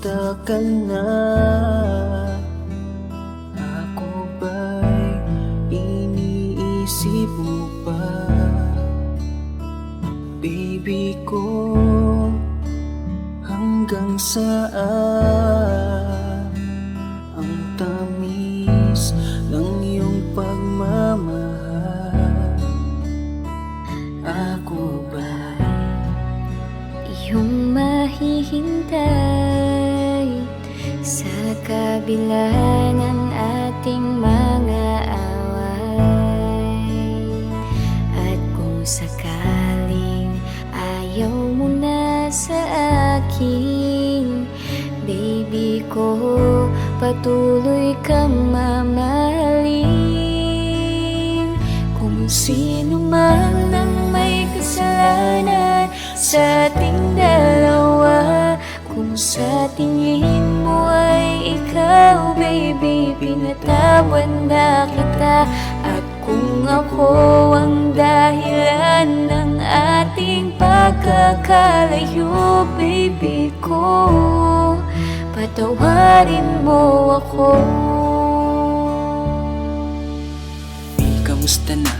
Kamusta ka na? Ako ba'y iniisip mo pa? Baby ko, hanggang saan ang tamis ng iyong pagmamahal? Ako ba'y iyong mahihintay sa kabila ng ating mga away? At kung sakaling ayaw mo na sa akin, baby ko, patuloy kang mamahalin. Kung sino man ang may kasalanan sa ating dalawa, kung sa tingin mo ay ikaw, baby, pinatawad na kita. At kung ako ang dahilan ng ating pagkakalayo, baby ko, patawarin mo ako. Hey, kamusta na?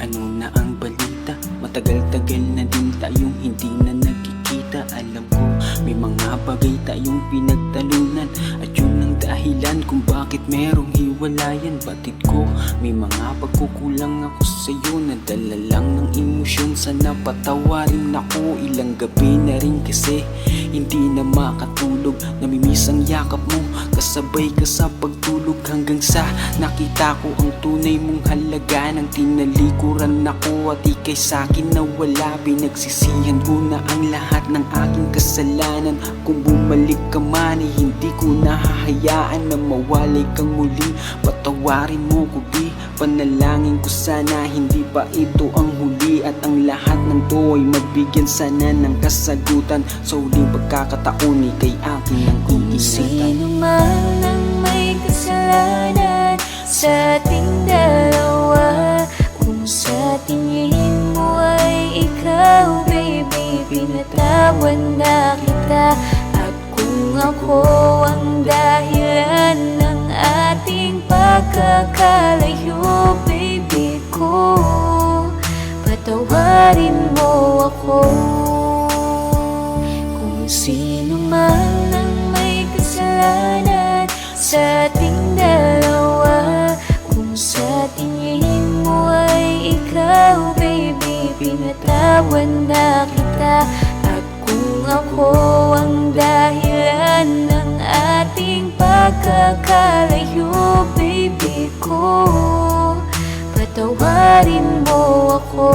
Ano na ang balita? Matagal-tagal na din tayong hindi na nagkikita. Alam ko, may mga bagay tayong pinagtalunan, at yun ang dahilan kung bakit merong hiwalayan. Batid ko, may mga pagkukulang ako sa'yo, nadala lang ng emosyon. Sana patawarin ako, ilang gabi na rin kasi hindi na makatulog. Namimiss ang yakap mo, kasabay ka sa pagtulog, hanggang sa nakita ko ang tunay mong halaga. Nang tinalikuran ako at ika'y sa'kin nawala, pinagsisihan ko na ang lahat ng aking kasalanan. Kung bumalik ka man ay hindi ko nahahayaan na mawalay kang muli. Patawarin mo ko, di panalangin ko sana hindi pa ito ang huli, at ang lahat ng to ay magbigyan sana ng kasagutan. Sa huling pagkakataon ika'y akin ang Kung sino man ang may kasalanan sa ating dalawa, kung sa tingin mo ay ikaw, baby, pinatawad na kita. At kung ako ang dahilan ng ating pagkakalayo, baby ko, patawarin mo ako. Kung sino man ang may kasalanan sa ating dalawa, kung sa tingin mo ay ikaw, baby, pinatawad na kita. At kung ako ang dahilan ng ating pagkakalayo, baby ko, patawarin mo ako.